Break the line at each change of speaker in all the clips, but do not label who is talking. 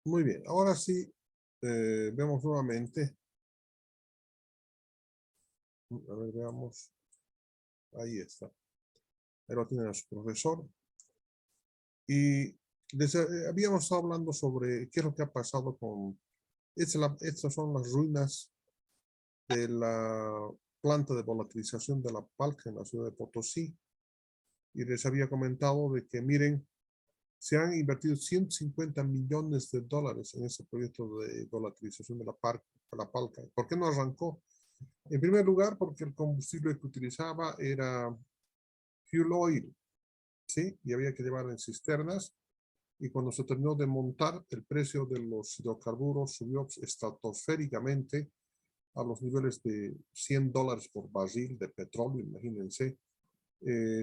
Muy bien, ahora sí, vemos nuevamente. A ver, veamos. Ahí está. Ahí lo tiene su profesor. Y habíamos estado hablando sobre qué es lo que ha pasado con... Estas son las ruinas de la planta de volatilización de la Palca en la ciudad de Potosí. Y les había comentado de que, miren, se han invertido 150 millones de dólares en ese proyecto de volatilización de la Palca. ¿Por qué no arrancó? En primer lugar, porque el combustible que utilizaba era fuel oil, ¿sí? Y había que llevar en cisternas. Y cuando se terminó de montar, el precio de los hidrocarburos subió estratosféricamente a los niveles de $100 por barril de petróleo, imagínense.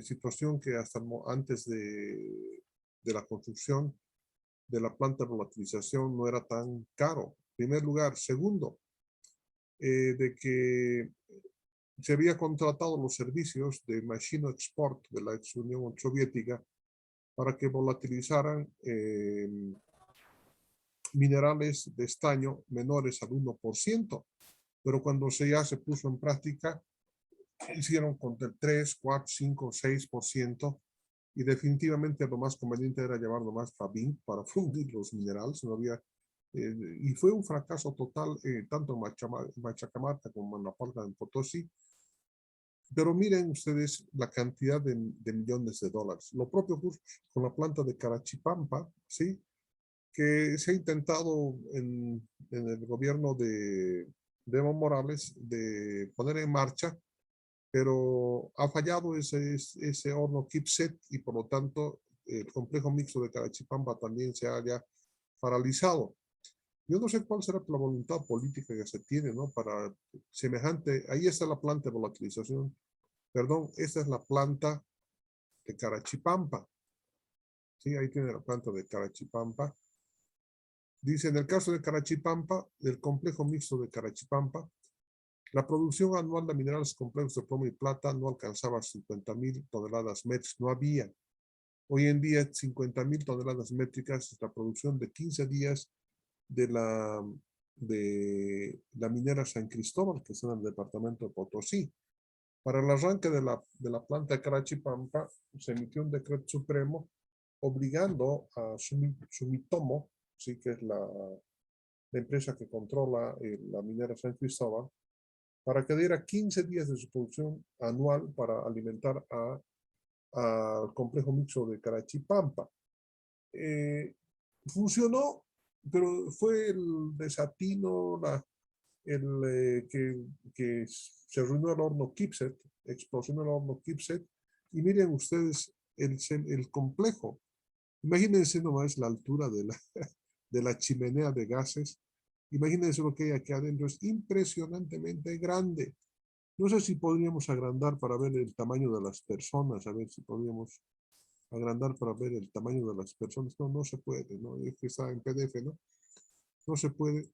Situación que hasta antes de la construcción de la planta de volatilización no era tan caro. En primer lugar. Segundo, de que se había contratado los servicios de Machino Export de la ex Unión Soviética para que volatilizaran minerales de estaño menores al 1%, pero cuando ya se puso en práctica, hicieron con el 3, 4, 5, 6%, y definitivamente lo más conveniente era llevar nomás Fabin para fundir los minerales. No había, y fue un fracaso total, tanto en Machacamarca como en la Palca de Potosí. Pero miren ustedes la cantidad de millones de dólares. Lo propio con la planta de Carachipampa, ¿sí? Que se ha intentado en el gobierno de Evo Morales de poner en marcha, pero ha fallado ese horno KIPSET y por lo tanto el complejo mixto de Carachipampa también se haya paralizado. Yo no sé cuál será la voluntad política que se tiene, ¿no? Para semejante, ahí está la planta de volatilización, perdón, esta es la planta de Carachipampa, ¿sí? Ahí tiene la planta de Carachipampa. Dice, en el caso de Carachipampa, del complejo mixto de Carachipampa, la producción anual de minerales complejos de plomo y plata no alcanzaba 50,000 toneladas métricas, no había. Hoy en día, 50,000 toneladas métricas es la producción de 15 días de la minera San Cristóbal, que está en el departamento de Potosí. Para el arranque de la planta de Carachipampa, se emitió un decreto supremo obligando a Sumitomo, sí, que es la empresa que controla la minera San Cristóbal, para que diera 15 días de su producción anual para alimentar al complejo mixto de Carachipampa. Funcionó, pero fue el desatino, que se arruinó el horno Kipset, explosionó el horno Kipset, y miren ustedes el complejo. Imagínense nomás la altura de la chimenea de gases. Imagínense lo que hay aquí adentro. Es impresionantemente grande. No sé si podríamos agrandar para ver el tamaño de las personas, a ver si podríamos agrandar para ver el tamaño de las personas. No, no se puede, ¿no? Es que está en PDF, ¿no? No se puede.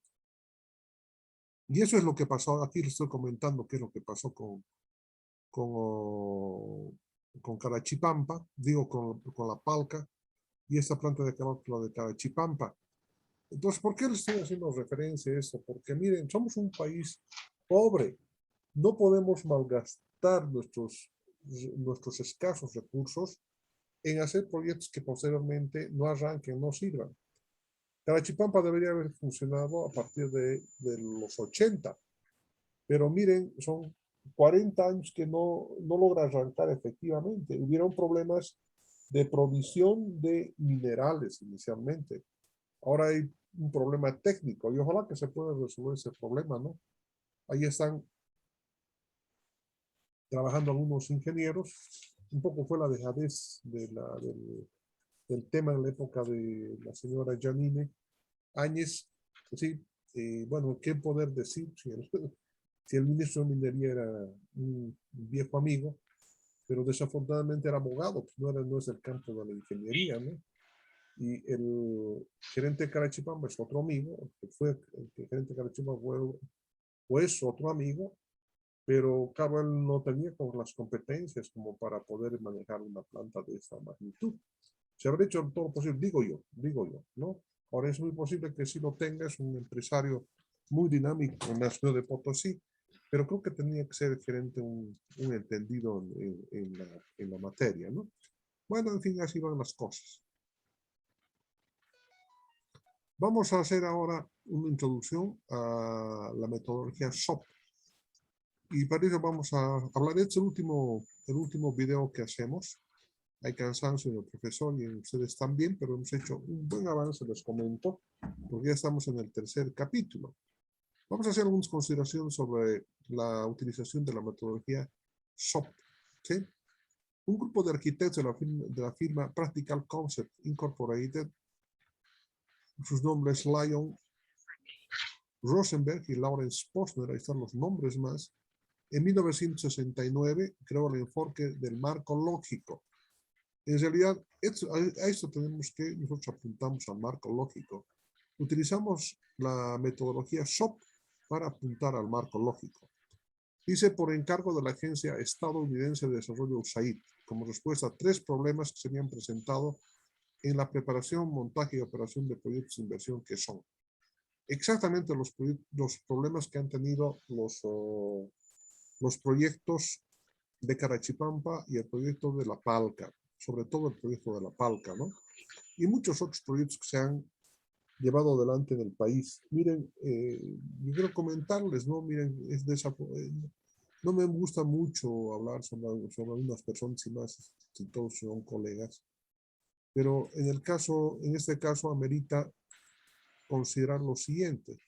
Y eso es lo que pasó. Aquí les estoy comentando qué es lo que pasó con Carachipampa, digo, con la Palca y esta planta de cálculo de Carachipampa. Entonces, ¿por qué les estoy haciendo referencia a esto? Porque miren, somos un país pobre. No podemos malgastar nuestros escasos recursos en hacer proyectos que posteriormente no arranquen, no sirvan. Carachipampa debería haber funcionado a partir de los 80, pero miren, son 40 años que no logra arrancar efectivamente. Hubieron problemas de provisión de minerales inicialmente. Ahora hay un problema técnico y ojalá que se pueda resolver ese problema, ¿no? Ahí están trabajando algunos ingenieros. Un poco fue la dejadez del tema en la época de la señora Janine Áñez. Sí, bueno, ¿qué poder decir si el ministro de Minería era un viejo amigo, pero desafortunadamente era abogado, pues no es el campo de la ingeniería, ¿no? Y el gerente de Carachipamba es otro amigo, el gerente de Carachipamba fue otro amigo, pero claro, él no tenía como las competencias como para poder manejar una planta de esta magnitud. Se habrá hecho todo lo posible, digo yo, ¿no? Ahora es muy posible que sí lo tenga, es un empresario muy dinámico en la ciudad de Potosí, pero creo que tenía que ser gerente un entendido en la materia, ¿no? Bueno, en fin, así van las cosas. Vamos a hacer ahora una introducción a la metodología SOP. Y para eso vamos a hablar de este el último video que hacemos. Hay cansancio en el profesor y en ustedes también, pero hemos hecho un buen avance, les comento, porque ya estamos en el tercer capítulo. Vamos a hacer algunas consideraciones sobre la utilización de la metodología SOP. ¿Sí? Un grupo de arquitectos de la firma Practical Concept Incorporated, sus nombres Lion Rosenberg y Lawrence Posner, ahí están los nombres más, en 1969 creó el enfoque del marco lógico. En realidad, a esto tenemos que, nosotros apuntamos al marco lógico. Utilizamos la metodología SOP para apuntar al marco lógico. Dice por encargo de la Agencia Estadounidense de Desarrollo USAID, como respuesta a 3 problemas que se habían presentado en la preparación, montaje y operación de proyectos de inversión, que son exactamente los problemas que han tenido los proyectos de Carachipampa y el proyecto de La Palca, sobre todo el proyecto de La Palca, ¿no? Y muchos otros proyectos que se han llevado adelante en el país. Miren, yo quiero comentarles, ¿no? Miren, no me gusta mucho hablar sobre algunas personas y más, si todos son colegas, pero en este caso amerita considerar lo siguiente.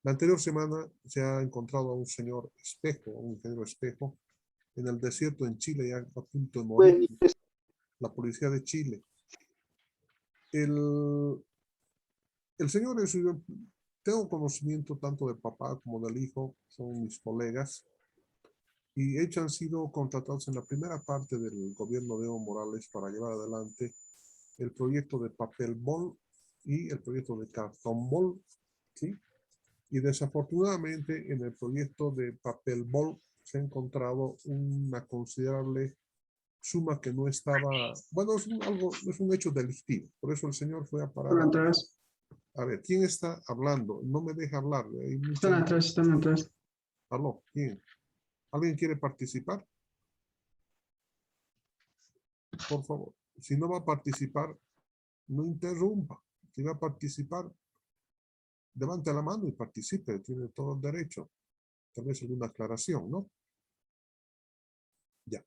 La anterior semana se ha encontrado a un señor Espejo, un ingeniero Espejo, en el desierto en Chile, ya a punto de morir, la policía de Chile. El señor es, yo tengo conocimiento tanto del papá como del hijo, son mis colegas, y ellos han sido contratados en la primera parte del gobierno de Evo Morales para llevar adelante el proyecto de papel bol y el proyecto de cartón bol, ¿sí? Y desafortunadamente en el proyecto de papel bol se ha encontrado una considerable suma que no estaba, bueno, es un hecho delictivo, por eso el señor fue a parar.
Están atrás.
A ver, ¿quién está hablando? No me deja hablar. Hay
Están atrás, están atrás.
¿Aló? ¿Quién? ¿Alguien quiere participar? Por favor. Si no va a participar, no interrumpa. Si va a participar, levante la mano y participe. Tiene todo el derecho. Tal vez alguna aclaración, ¿no? Ya.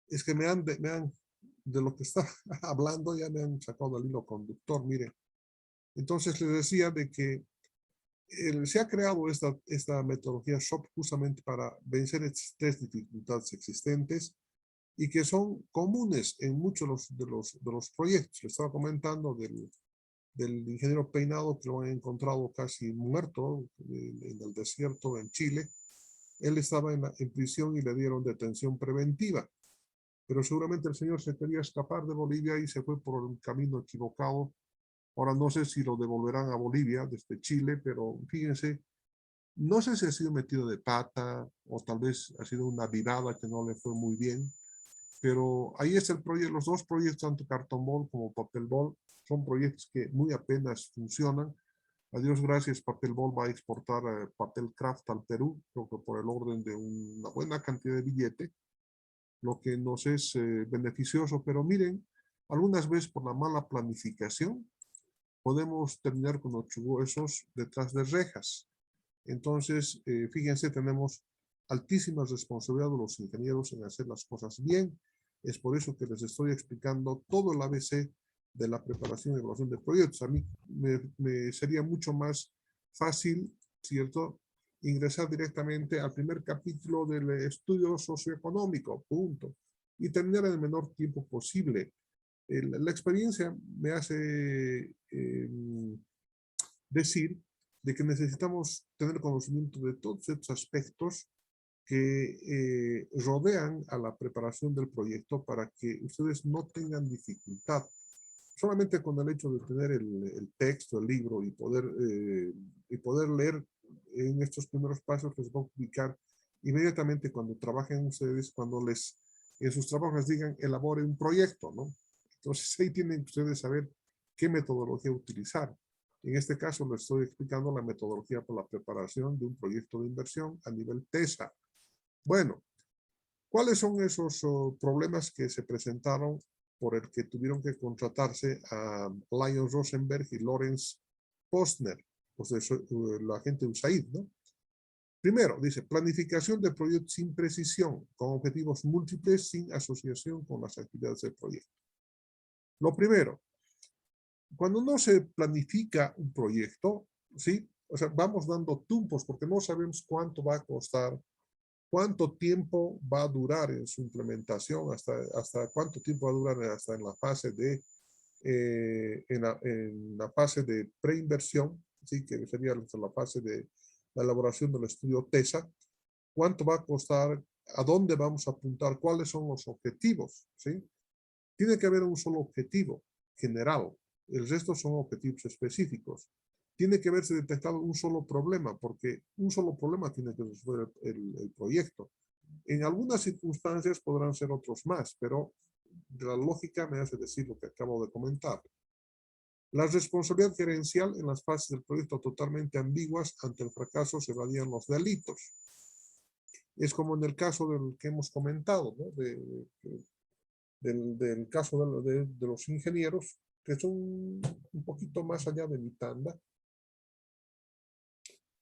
Es que de lo que está hablando, ya me han sacado el hilo conductor, mire. Entonces les decía de que se ha creado esta metodología SHOP justamente para vencer estas 3 dificultades existentes y que son comunes en muchos de los proyectos. Le estaba comentando del ingeniero Peinado, que lo han encontrado casi muerto en el desierto en Chile. Él estaba en prisión y le dieron detención preventiva, pero seguramente el señor se quería escapar de Bolivia y se fue por un camino equivocado. Ahora no sé si lo devolverán a Bolivia desde Chile, pero fíjense, no sé si ha sido metido de pata o tal vez ha sido una vivada que no le fue muy bien, pero ahí es el proyecto, los 2 proyectos, tanto Cartón Ball como Papel Ball, son proyectos que muy apenas funcionan. A Dios gracias, Papel Ball va a exportar papel craft al Perú, creo que por el orden de una buena cantidad de billete, lo que nos es beneficioso, pero miren, algunas veces por la mala planificación podemos terminar con 8 huesos detrás de rejas. Entonces, fíjense, tenemos altísimas responsabilidades de los ingenieros en hacer las cosas bien. Es por eso que les estoy explicando todo el ABC de la preparación y evaluación de proyectos. A mí me sería mucho más fácil, ¿cierto?, ingresar directamente al primer capítulo del estudio socioeconómico, punto, y terminar en el menor tiempo posible. La experiencia me hace decir de que necesitamos tener conocimiento de todos estos aspectos que rodean a la preparación del proyecto para que ustedes no tengan dificultad. Solamente con el hecho de tener el texto, el libro y poder leer en estos primeros pasos les va a ubicar inmediatamente cuando trabajen ustedes, cuando en sus trabajos les digan elabore un proyecto, ¿no? Entonces ahí tienen ustedes saber qué metodología utilizar. En este caso, les estoy explicando la metodología para la preparación de un proyecto de inversión a nivel TESA. Bueno, ¿cuáles son esos problemas que se presentaron por el que tuvieron que contratarse a Lion Rosenberg y Lawrence Postner, pues la gente de USAID, ¿no? Primero, dice, planificación de proyectos sin precisión, con objetivos múltiples sin asociación con las actividades del proyecto. Lo primero, cuando no se planifica un proyecto, ¿sí? O sea, vamos dando tumbos porque no sabemos cuánto va a costar, cuánto tiempo va a durar en su implementación, hasta cuánto tiempo va a durar hasta en la fase de, en la fase de preinversión, ¿sí? Que sería la fase de la elaboración del estudio TESA, cuánto va a costar, a dónde vamos a apuntar, cuáles son los objetivos, ¿sí? Tiene que haber un solo objetivo general, el resto son objetivos específicos. Tiene que haberse detectado un solo problema, porque un solo problema tiene que resolver el proyecto. En algunas circunstancias podrán ser otros más, pero la lógica me hace decir lo que acabo de comentar. La responsabilidad gerencial en las fases del proyecto totalmente ambiguas, ante el fracaso se evadían los delitos. Es como en el caso del que hemos comentado, ¿no? Del caso de los ingenieros, que son un poquito más allá de mi tanda,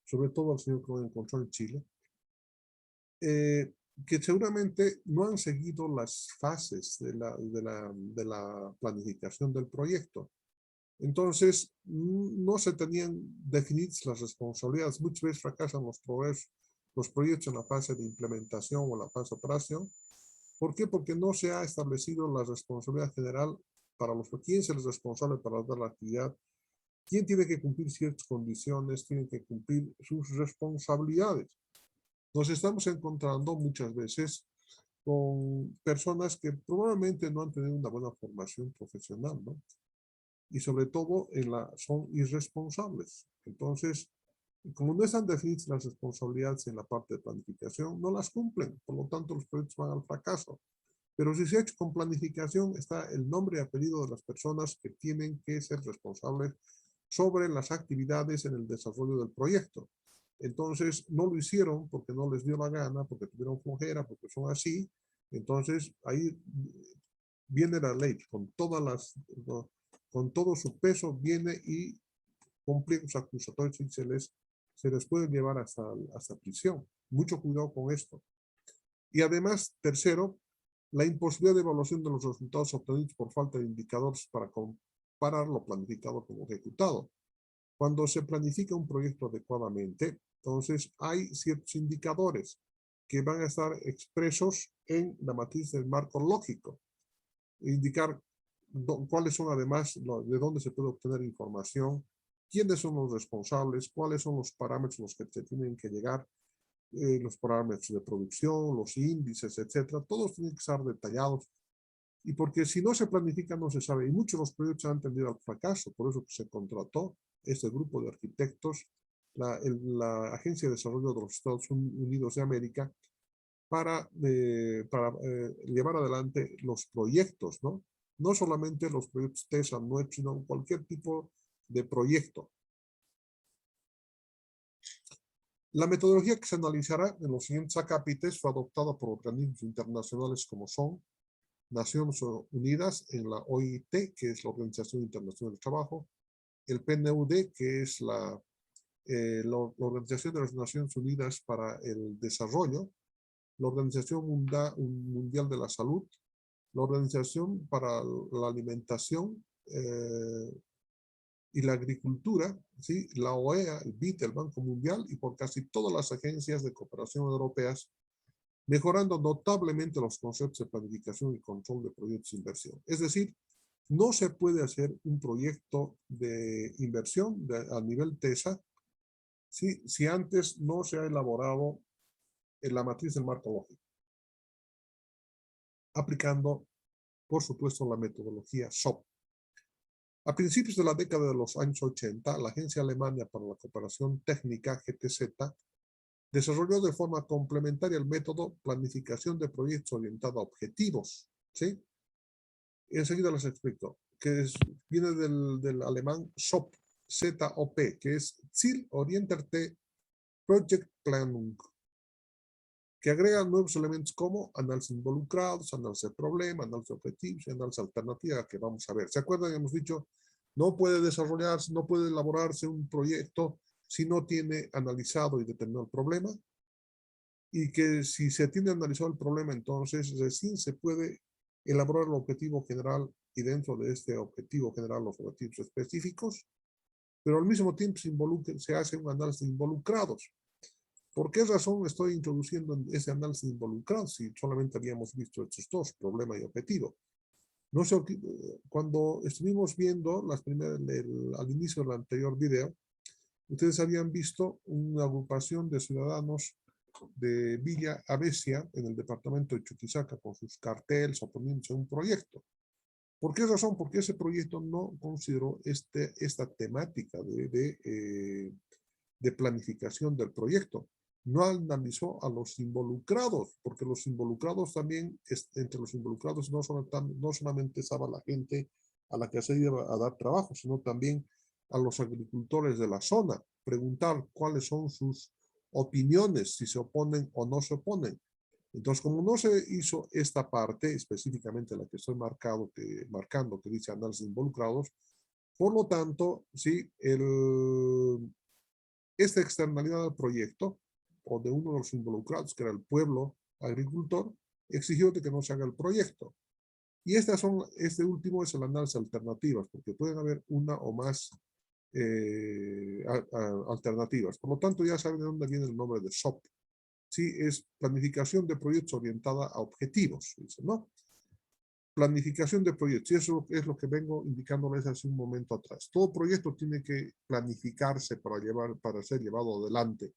sobre todo al señor que lo encontró en Chile, que seguramente no han seguido las fases de la planificación del proyecto. Entonces, no se tenían definidas las responsabilidades. Muchas veces fracasan los proyectos en la fase de implementación o la fase de operación. ¿Por qué? Porque no se ha establecido la responsabilidad general para quién es el responsable para dar la actividad, quién tiene que cumplir ciertas condiciones, tiene que cumplir sus responsabilidades. Nos estamos encontrando muchas veces con personas que probablemente no han tenido una buena formación profesional, ¿no? Y sobre todo son irresponsables. Entonces, como no están definidas las responsabilidades en la parte de planificación, no las cumplen. Por lo tanto, los proyectos van al fracaso. Pero si se ha hecho con planificación, está el nombre y apellido de las personas que tienen que ser responsables sobre las actividades en el desarrollo del proyecto. Entonces, no lo hicieron porque no les dio la gana, porque tuvieron flojera, porque son así. Entonces, ahí viene la ley con todo su peso, viene y con pliegos acusatorios y se les puede llevar hasta prisión. Mucho cuidado con esto. Y además, tercero, la imposibilidad de evaluación de los resultados obtenidos por falta de indicadores para comparar lo planificado con lo ejecutado. Cuando se planifica un proyecto adecuadamente, entonces hay ciertos indicadores que van a estar expresos en la matriz del marco lógico. Indicar cuáles son además, de dónde se puede obtener información, quiénes son los responsables, cuáles son los parámetros los que se tienen que llegar, los parámetros de producción, los índices, etcétera, todos tienen que estar detallados. Y porque si no se planifica, no se sabe. Y muchos de los proyectos han tendido al fracaso. Por eso que se contrató este grupo de arquitectos, la Agencia de Desarrollo de los Estados Unidos de América, para llevar adelante los proyectos, ¿no? No solamente los proyectos TESA, no, sino cualquier tipo de proyecto. La metodología que se analizará en los siguientes acápites fue adoptada por organismos internacionales como son Naciones Unidas en la OIT, que es la Organización Internacional del Trabajo, el PNUD, que es la Organización de las Naciones Unidas para el Desarrollo, la Organización Mundial de la Salud, la Organización para la Alimentación y la Agricultura, ¿sí? La OEA, el BID, el Banco Mundial y por casi todas las agencias de cooperación europeas, mejorando notablemente los conceptos de planificación y control de proyectos de inversión. Es decir, no se puede hacer un proyecto de inversión a nivel TESA si antes no se ha elaborado en la matriz del marco lógico, aplicando, por supuesto, la metodología SOP. A principios de la década de los años 80, la Agencia Alemana para la Cooperación Técnica, GTZ, desarrolló de forma complementaria el método planificación de proyectos orientado a objetivos, ¿sí? Enseguida les explico. que viene del alemán SOP, Z-O-P, que es Zielorientierte Projektplanung, que agrega nuevos elementos como análisis involucrados, análisis de problema, análisis de objetivos y análisis alternativa que vamos a ver. ¿Se acuerdan? Hemos dicho, no puede desarrollarse, no puede elaborarse un proyecto si no tiene analizado y determinado el problema, y que si se tiene analizado el problema, entonces recién se puede elaborar el objetivo general y dentro de este objetivo general los objetivos específicos, pero al mismo tiempo se hace un análisis de involucrados. ¿Por qué razón estoy introduciendo ese análisis de involucrados si solamente habíamos visto estos dos, problema y objetivo? No sé, cuando estuvimos viendo al inicio del anterior video, ustedes habían visto una agrupación de ciudadanos de Villa Avesia en el departamento de Chuquisaca con sus carteles oponiéndose a un proyecto. ¿Por qué razón? Porque ese proyecto no consideró esta temática de planificación del proyecto. No analizó a los involucrados, porque los involucrados también, entre los involucrados no solamente estaba la gente a la que se iba a dar trabajo, sino también a los agricultores de la zona, preguntar cuáles son sus opiniones, si se oponen o no se oponen. Entonces, como no se hizo esta parte, específicamente la que estoy marcando, que dice análisis involucrados, por lo tanto, sí, esta externalidad del proyecto o de uno de los involucrados, que era el pueblo agricultor, exigió de que no se haga el proyecto. Y este último es el análisis de alternativas, porque pueden haber una o más alternativas. Por lo tanto, ya saben de dónde viene el nombre de SOP. Sí, es planificación de proyectos orientada a objetivos, ¿no? Planificación de proyectos, y eso es lo que vengo indicándoles hace un momento atrás. Todo proyecto tiene que planificarse para ser llevado adelante.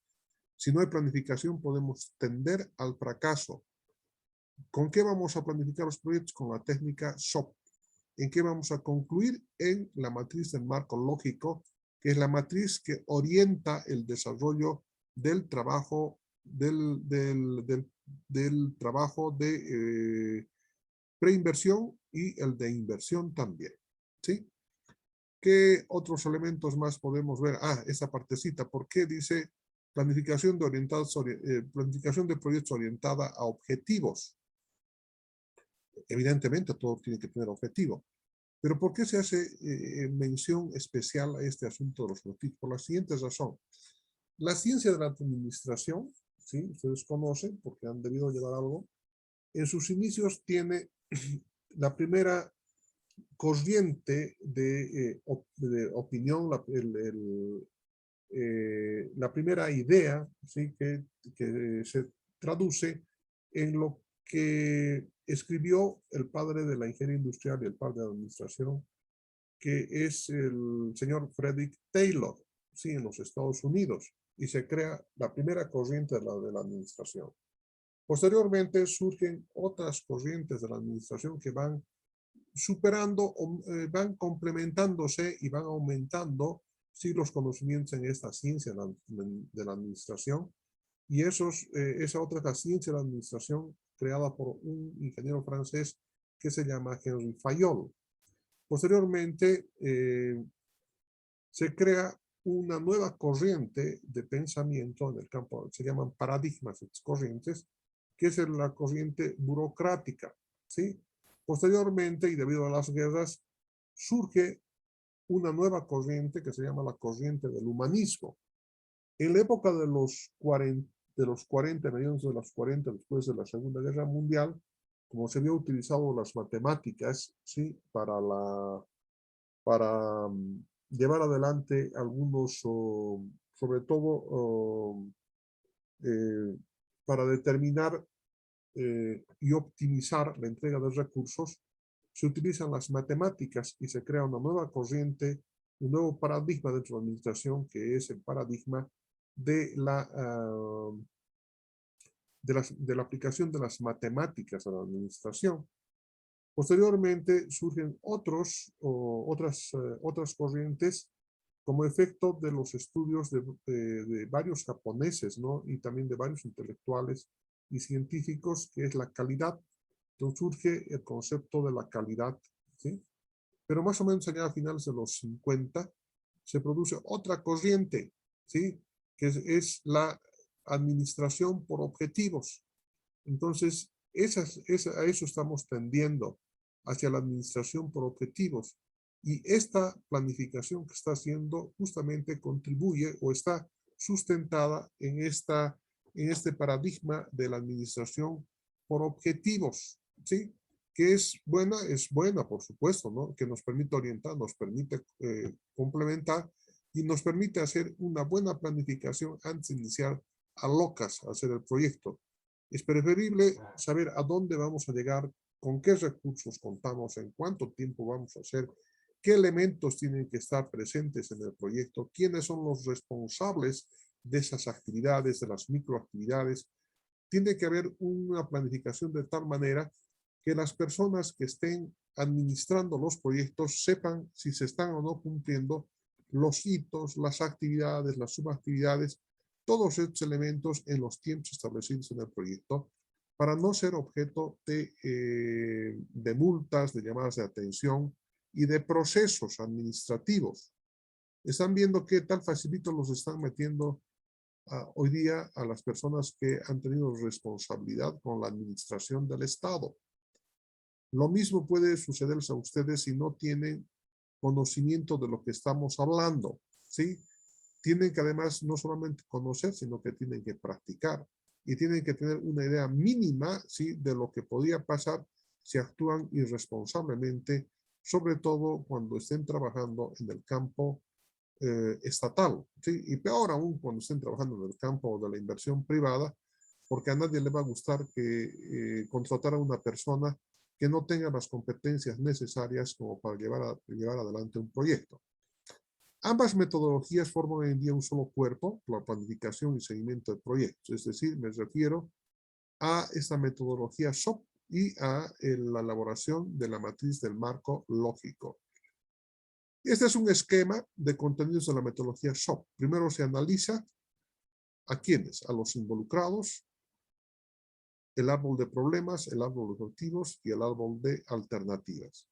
Si no hay planificación, podemos tender al fracaso. ¿Con qué vamos a planificar los proyectos? Con la técnica SOP. ¿En qué vamos a concluir? En la matriz del marco lógico, que es la matriz que orienta el desarrollo del trabajo, del trabajo de preinversión y el de inversión también. ¿Sí? ¿Qué otros elementos más podemos ver? Esa partecita. ¿Por qué dice planificación planificación de proyectos orientada a objetivos? Evidentemente, todo tiene que tener objetivo. Pero ¿por qué se hace mención especial a este asunto de los objetivos? Por la siguiente razón. La ciencia de la administración, ¿sí? Ustedes conocen porque han debido llevar algo. En sus inicios tiene la primera corriente de opinión, la primera idea, ¿sí? que se traduce en lo que escribió el padre de la ingeniería industrial y el padre de la administración, que es el señor Frederick Taylor, ¿sí? En los Estados Unidos, y se crea la primera corriente de la administración. Posteriormente surgen otras corrientes de la administración que van superando, van complementándose y van aumentando, sí, los conocimientos en esta ciencia de la administración. Y esa otra es la ciencia de la administración creada por un ingeniero francés que se llama Henry Fayol. Posteriormente, se crea una nueva corriente de pensamiento en el campo, se llaman paradigmas corrientes, que es la corriente burocrática, ¿sí? Posteriormente, y debido a las guerras, surge una nueva corriente que se llama la corriente del humanismo. En la época de los 40, mediados de los 40, después de la Segunda Guerra Mundial, como se había utilizado las matemáticas, ¿sí? para llevar adelante algunos, sobre todo, para determinar y optimizar la entrega de recursos, se utilizan las matemáticas y se crea una nueva corriente, un nuevo paradigma dentro de la administración, que es el paradigma de de la aplicación de las matemáticas a la administración. Posteriormente surgen otras corrientes como efecto de los estudios de varios japoneses, ¿no? Y también de varios intelectuales y científicos, que es la calidad. Entonces surge el concepto de la calidad, ¿sí? Pero más o menos allá a finales de los 50 se produce otra corriente, ¿sí? Que es la administración por objetivos. Entonces, a eso estamos tendiendo, hacia la administración por objetivos. Y esta planificación que está haciendo justamente contribuye o está sustentada en este paradigma de la administración por objetivos, ¿sí? Que es buena, por supuesto, ¿no? Que nos permite orientar, nos permite complementar y nos permite hacer una buena planificación antes de iniciar a locas a hacer el proyecto. Es preferible saber a dónde vamos a llegar, con qué recursos contamos, en cuánto tiempo vamos a hacer, qué elementos tienen que estar presentes en el proyecto, quiénes son los responsables de esas actividades, de las microactividades. Tiene que haber una planificación de tal manera que las personas que estén administrando los proyectos sepan si se están o no cumpliendo los hitos, las actividades, las subactividades, todos estos elementos en los tiempos establecidos en el proyecto para no ser objeto de multas, de llamadas de atención y de procesos administrativos. Están viendo qué tal facilito los están metiendo hoy día a las personas que han tenido responsabilidad con la administración del Estado. Lo mismo puede sucederse a ustedes si no tienen conocimiento de lo que estamos hablando, ¿sí? Tienen que además no solamente conocer, sino que tienen que practicar y tienen que tener una idea mínima, ¿sí? De lo que podría pasar si actúan irresponsablemente, sobre todo cuando estén trabajando en el campo estatal, ¿sí? Y peor aún cuando estén trabajando en el campo de la inversión privada, porque a nadie le va a gustar que contratar a una persona que no tenga las competencias necesarias como para llevar adelante un proyecto. Ambas metodologías forman hoy en día un solo cuerpo, la planificación y seguimiento de proyectos. Es decir, me refiero a esta metodología SOP y a la elaboración de la matriz del marco lógico. Este es un esquema de contenidos de la metodología SOP. Primero se analiza a quiénes, a los involucrados, el árbol de problemas, el árbol de objetivos y el árbol de alternativas.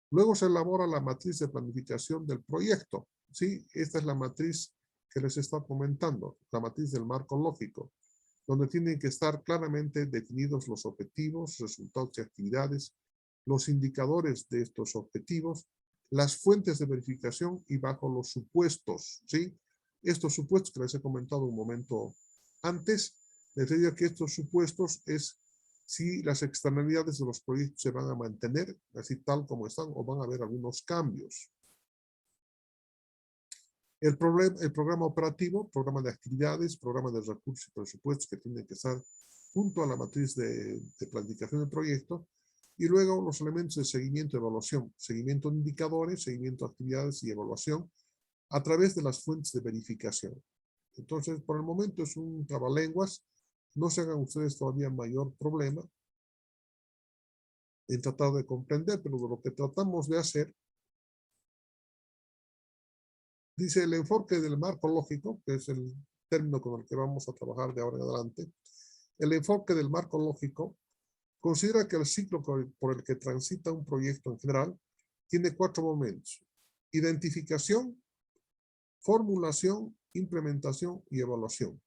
Luego se elabora la matriz de planificación del proyecto. ¿Sí? Esta es la matriz que les está comentando, la matriz del marco lógico, donde tienen que estar claramente definidos los objetivos, resultados y actividades, los indicadores de estos objetivos, las fuentes de verificación y bajo los supuestos. ¿Sí? Estos supuestos que les he comentado un momento antes, les digo que estos supuestos es si las externalidades de los proyectos se van a mantener así tal como están o van a haber algunos cambios. El programa operativo, programa de actividades, programa de recursos y presupuestos que tienen que estar junto a la matriz de planificación del proyecto, y luego los elementos de seguimiento y evaluación, seguimiento de indicadores, seguimiento de actividades y evaluación a través de las fuentes de verificación. Entonces, por el momento es un trabalenguas, no se hagan ustedes todavía mayor problema en tratar de comprender, pero de lo que tratamos de hacer, dice el enfoque del marco lógico, que es el término con el que vamos a trabajar de ahora en adelante. El enfoque del marco lógico considera que el ciclo por el que transita un proyecto en general tiene 4 momentos: identificación, formulación, implementación y evaluación.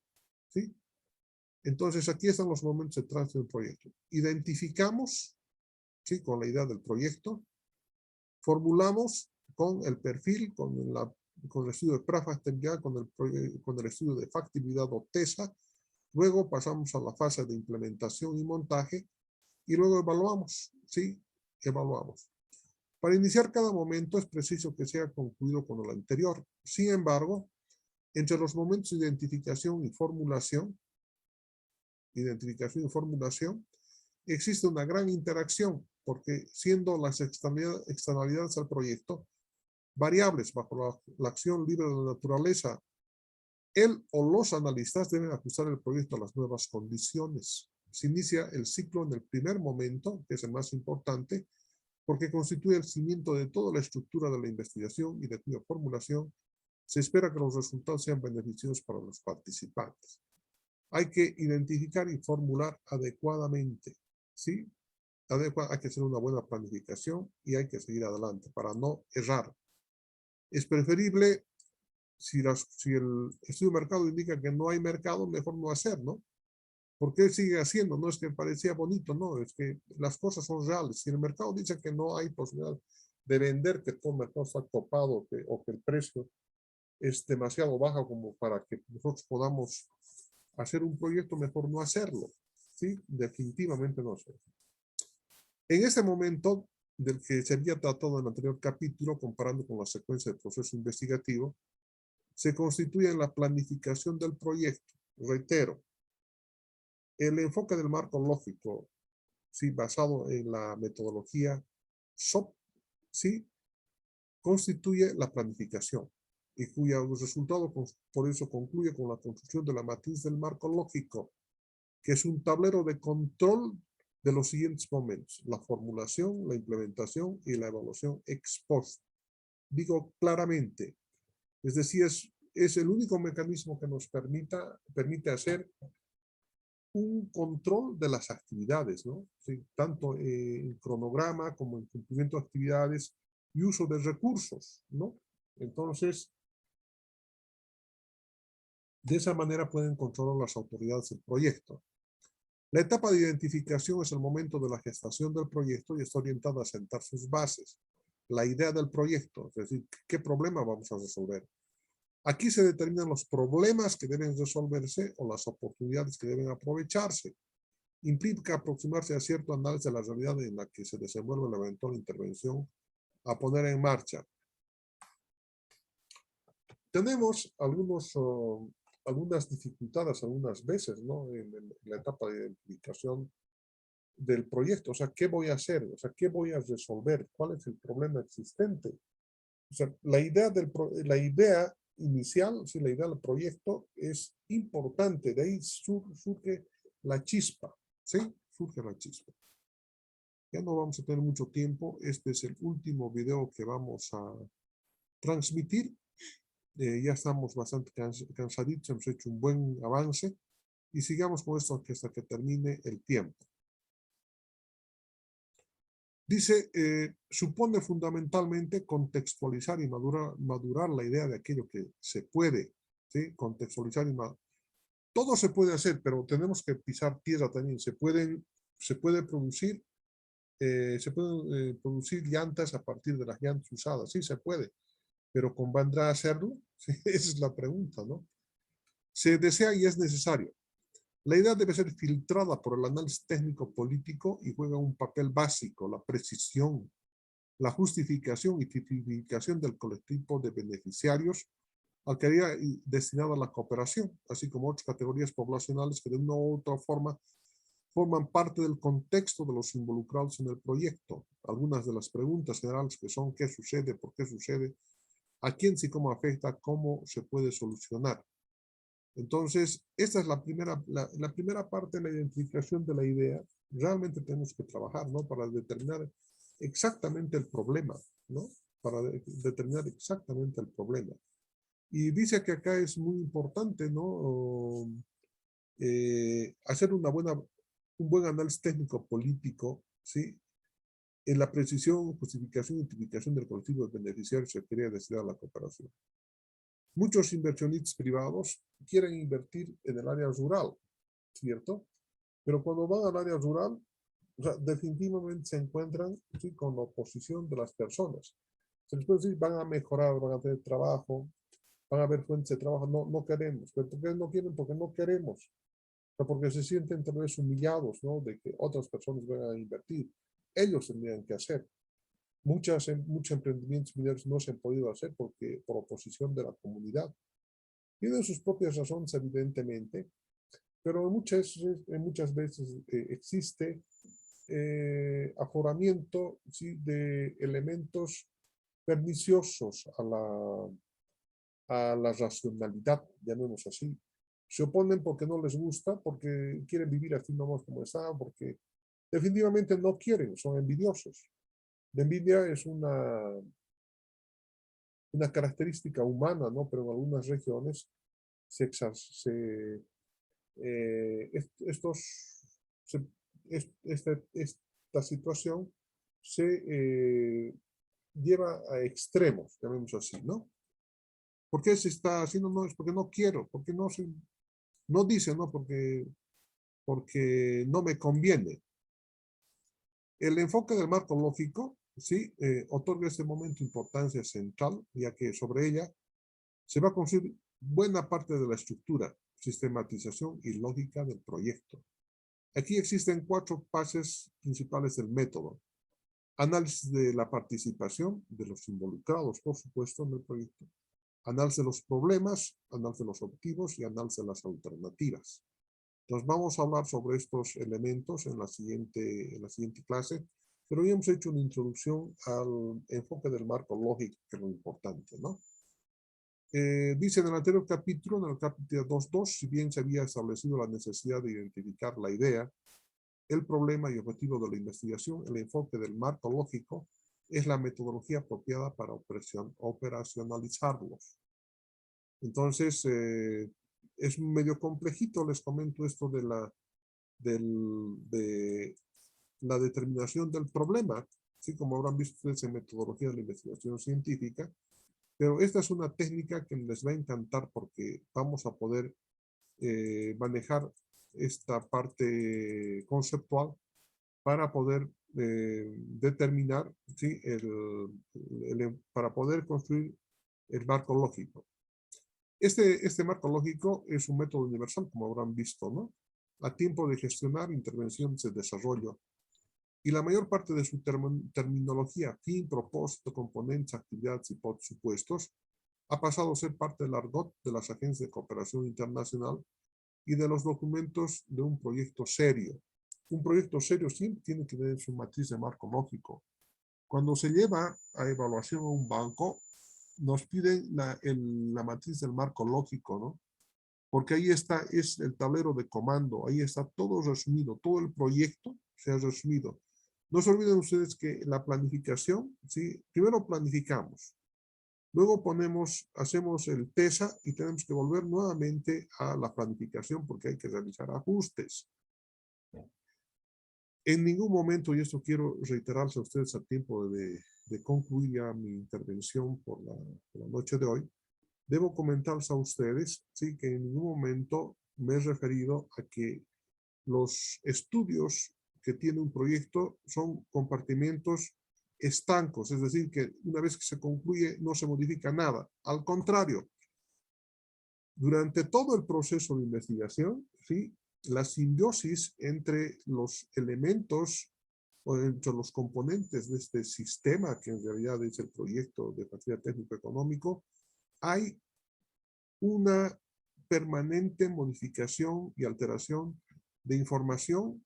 ¿Sí? Entonces aquí están los momentos de tránsito del proyecto. Identificamos, ¿sí? Con la idea del proyecto. Formulamos con el perfil, con el estudio de prefactibilidad, con el estudio de factibilidad o TESA. Luego pasamos a la fase de implementación y montaje y luego evaluamos, ¿sí? Evaluamos. Para iniciar cada momento es preciso que sea concluido con el anterior. Sin embargo, entre los momentos de identificación y formulación, existe una gran interacción, porque siendo las externalidades al proyecto variables bajo la acción libre de la naturaleza, él o los analistas deben ajustar el proyecto a las nuevas condiciones. Se inicia el ciclo en el primer momento, que es el más importante, porque constituye el cimiento de toda la estructura de la investigación y de cuya formulación se espera que los resultados sean beneficiosos para los participantes. Hay que identificar y formular adecuadamente, ¿sí? hay que hacer una buena planificación y hay que seguir adelante para no errar. Es preferible, si el estudio de mercado indica que no hay mercado, mejor no hacer, ¿no? ¿Por qué sigue haciendo? No es que parecía bonito, no, es que las cosas son reales. Si el mercado dice que no hay posibilidad de vender, que todo el mercado está topado o que el precio es demasiado bajo como para que nosotros podamos hacer un proyecto, mejor no hacerlo. ¿Sí? Definitivamente no hacerlo. En este momento, del que se había tratado en el anterior capítulo, comparando con la secuencia del proceso investigativo, se constituye en la planificación del proyecto. Reitero, el enfoque del marco lógico, ¿sí? Basado en la metodología SOP, ¿sí? Constituye la planificación y cuyo resultado por eso concluye con la construcción de la matriz del marco lógico, que es un tablero de control de los siguientes momentos: la formulación, la implementación y la evaluación ex post. Digo claramente, es decir, es el único mecanismo que nos permite hacer un control de las actividades, ¿no? Sí, tanto en cronograma como en cumplimiento de actividades y uso de recursos, ¿no? Entonces, de esa manera pueden controlar las autoridades el proyecto. La etapa de identificación es el momento de la gestación del proyecto y está orientada a sentar sus bases. La idea del proyecto, es decir, ¿qué problema vamos a resolver? Aquí se determinan los problemas que deben resolverse o las oportunidades que deben aprovecharse. Implica aproximarse a cierto análisis de la realidad en la que se desenvuelve la eventual intervención a poner en marcha. Tenemos algunas dificultades algunas veces, ¿no? En la etapa de identificación del proyecto. O sea, ¿qué voy a hacer? O sea, ¿qué voy a resolver? ¿Cuál es el problema existente? O sea, la idea inicial, sí, la idea del proyecto es importante. De ahí surge la chispa, ¿sí? Surge la chispa. Ya no vamos a tener mucho tiempo. Este es el último video que vamos a transmitir. Ya estamos bastante cansaditos, hemos hecho un buen avance y sigamos con esto hasta que termine el tiempo. Dice, supone fundamentalmente contextualizar y madurar la idea de aquello que se puede, ¿sí? Contextualizar y madurar. Todo se puede hacer, pero tenemos que pisar tierra también. Se pueden producir llantas a partir de las llantas usadas. Sí, se puede, pero ¿convendrá hacerlo? Sí, esa es la pregunta, ¿no? Se desea y es necesario. La idea debe ser filtrada por el análisis técnico-político y juega un papel básico: la precisión, la justificación y tipificación del colectivo de beneficiarios al que haría destinada la cooperación, así como otras categorías poblacionales que de una u otra forma forman parte del contexto de los involucrados en el proyecto. Algunas de las preguntas generales que son: ¿qué sucede? ¿Por qué sucede? ¿A quién sí cómo afecta? ¿Cómo se puede solucionar? Entonces, esta es la primera parte de la identificación de la idea. Realmente tenemos que trabajar, ¿no? Para determinar exactamente el problema, ¿no? Para determinar exactamente el problema. Y dice que acá es muy importante, ¿no? Hacer un buen análisis técnico-político, ¿sí? En la precisión, justificación y identificación del colectivo de beneficiarios se quería destinar a la cooperación. Muchos inversionistas privados quieren invertir en el área rural, ¿cierto? Pero cuando van al área rural, o sea, definitivamente se encuentran, ¿sí?, con la oposición de las personas. Se les puede decir, van a mejorar, van a tener trabajo, van a haber fuentes de trabajo. No, no queremos. ¿Pero por qué no quieren? Porque no queremos. O sea, porque se sienten tal vez humillados, ¿no? De que otras personas van a invertir. Ellos tendrían que hacer. Muchos emprendimientos mineros no se han podido hacer por oposición de la comunidad. Tienen sus propias razones, evidentemente, pero muchas veces existe aforamiento, ¿sí?, de elementos perniciosos a la racionalidad, llamémoslo así. Se oponen porque no les gusta, porque quieren vivir así nomás como está, porque definitivamente no quieren, son envidiosos. La envidia es una característica humana, ¿no? Pero en algunas regiones estos, esta situación se lleva a extremos, llamemos así, ¿no? ¿Por qué se está haciendo? No, es porque no quiero, porque no dice, ¿no? Porque no me conviene. El enfoque del marco lógico, sí, otorga ese momento importancia central, ya que sobre ella se va a construir buena parte de la estructura, sistematización y lógica del proyecto. Aquí existen 4 fases principales del método. Análisis de la participación de los involucrados, por supuesto, en el proyecto. Análisis de los problemas, análisis de los objetivos y análisis de las alternativas. Entonces vamos a hablar sobre estos elementos en la siguiente clase, pero ya hemos hecho una introducción al enfoque del marco lógico, que es lo importante, ¿no? Dice en el anterior capítulo, en el capítulo 2.2, si bien se había establecido la necesidad de identificar la idea, el problema y objetivo de la investigación, el enfoque del marco lógico es la metodología apropiada para operacionalizarlos. Entonces, es medio complejito, les comento esto de la determinación del problema, así como habrán visto ustedes en metodología de la investigación científica, pero esta es una técnica que les va a encantar porque vamos a poder manejar esta parte conceptual para poder determinar, ¿sí? Para poder construir el marco lógico. Este marco lógico es un método universal, como habrán visto, ¿no? A tiempo de gestionar intervenciones de desarrollo. Y la mayor parte de su terminología, fin, propósito, componentes, actividades, hipótesis, supuestos, ha pasado a ser parte del argot de las agencias de cooperación internacional y de los documentos de un proyecto serio. Un proyecto serio siempre tiene que tener su matriz de marco lógico. Cuando se lleva a evaluación a un banco, nos piden la matriz del marco lógico, ¿no? Porque ahí está, es el tablero de comando, ahí está todo resumido, todo el proyecto se ha resumido. No se olviden ustedes que la planificación, ¿sí? Primero planificamos, luego hacemos el TESA y tenemos que volver nuevamente a la planificación porque hay que realizar ajustes. En ningún momento, y esto quiero reiterarse a ustedes a tiempo de concluir ya mi intervención por la noche de hoy, debo comentarles a ustedes, sí, que en ningún momento me he referido a que los estudios que tiene un proyecto son compartimentos estancos, es decir, que una vez que se concluye no se modifica nada. Al contrario, durante todo el proceso de investigación, ¿sí? La simbiosis entre los elementos o entre los componentes de este sistema, que en realidad es el proyecto de facilidad técnico-económico, hay una permanente modificación y alteración de información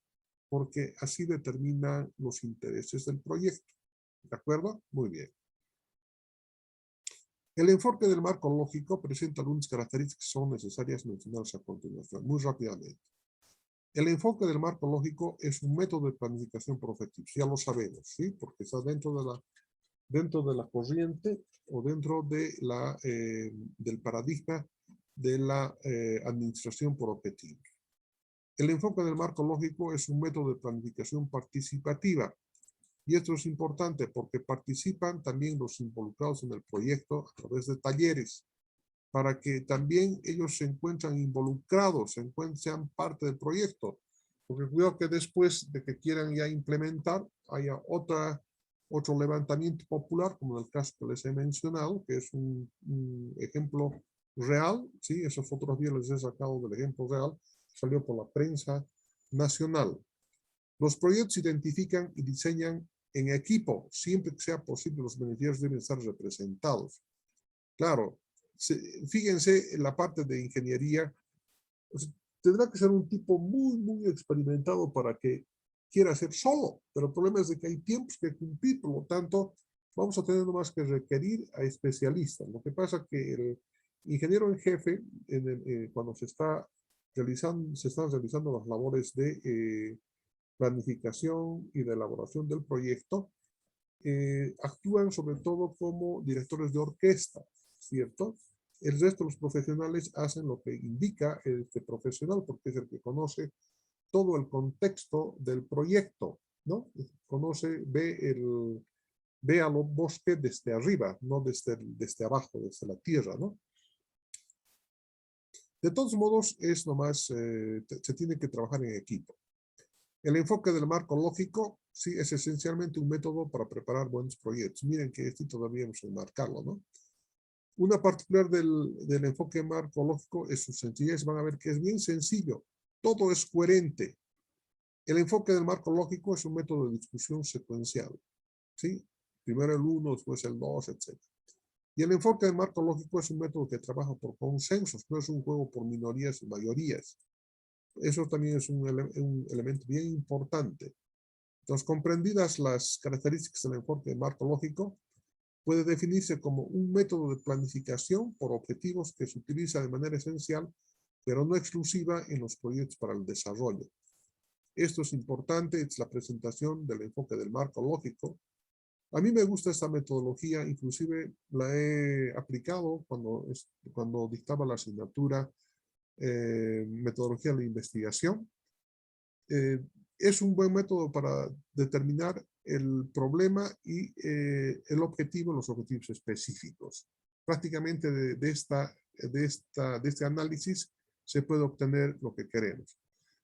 porque así determinan los intereses del proyecto. ¿De acuerdo? Muy bien. El enfoque del marco lógico presenta algunas características que son necesarias mencionarlas a continuación, muy rápidamente. El enfoque del marco lógico es un método de planificación por objetivos, ya lo sabemos, ¿sí? Porque está dentro de la corriente o dentro del paradigma de la administración por objetivos. El enfoque del marco lógico es un método de planificación participativa. Y esto es importante porque participan también los involucrados en el proyecto a través de talleres, para que también ellos se encuentran involucrados, sean parte del proyecto. Porque cuidado que después de que quieran ya implementar, haya otro levantamiento popular, como en el caso que les he mencionado, que es un ejemplo real, ¿sí? Esas fotografías les he sacado del ejemplo real, salió por la prensa nacional. Los proyectos se identifican y diseñan en equipo, siempre que sea posible, los beneficiarios deben estar representados. Claro, fíjense en la parte de ingeniería, pues, tendrá que ser un tipo muy, muy experimentado para que quiera hacer solo, pero el problema es de que hay tiempos que cumplir, por lo tanto, vamos a tener más que requerir a especialistas. Lo que pasa es que el ingeniero en jefe, cuando se están realizando las labores de planificación y de elaboración del proyecto, actúan sobre todo como directores de orquesta, ¿cierto? El resto de los profesionales hacen lo que indica este profesional porque es el que conoce todo el contexto del proyecto. ¿no? Ve a los bosques desde arriba, no desde abajo, desde la tierra, ¿no? De todos modos, es nomás, se tiene que trabajar en equipo. El enfoque del marco lógico, sí, es esencialmente un método para preparar buenos proyectos. Miren que esto todavía debemos enmarcarlo, ¿no? Una particular del enfoque marco lógico es su sencillez. Van a ver que es bien sencillo. Todo es coherente. El enfoque del marco lógico es un método de discusión secuencial, ¿sí? Primero el 1, después el 2, etc. Y el enfoque del marco lógico es un método que trabaja por consensos, no es un juego por minorías y mayorías. Eso también es un elemento bien importante. Entonces, comprendidas las características del enfoque del marco lógico, puede definirse como un método de planificación por objetivos que se utiliza de manera esencial, pero no exclusiva en los proyectos para el desarrollo. Esto es importante, es la presentación del enfoque del marco lógico. A mí me gusta esta metodología, inclusive la he aplicado cuando dictaba la asignatura metodología de la investigación. Es un buen método para determinar el problema y el objetivo, los objetivos específicos. Prácticamente de este análisis se puede obtener lo que queremos.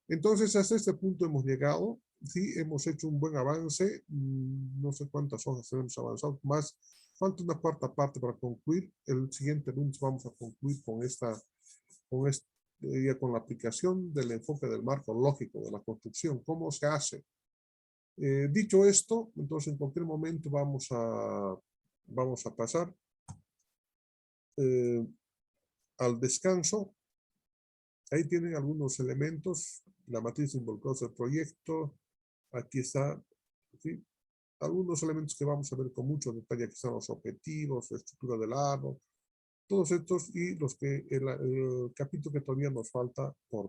Entonces, hasta este punto hemos llegado. Sí, hemos hecho un buen avance. No sé cuántas hojas hemos avanzado. Más, falta una cuarta parte para concluir. El siguiente lunes vamos a concluir con la aplicación del enfoque del marco lógico de la construcción. ¿Cómo se hace? Dicho esto, entonces en cualquier momento vamos a pasar al descanso. Ahí tienen algunos elementos, la matriz involucrada del proyecto. Aquí está, ¿sí? Algunos elementos que vamos a ver con mucho detalle. Aquí están los objetivos, la estructura del árbol, todos estos y el capítulo que todavía nos falta por ver.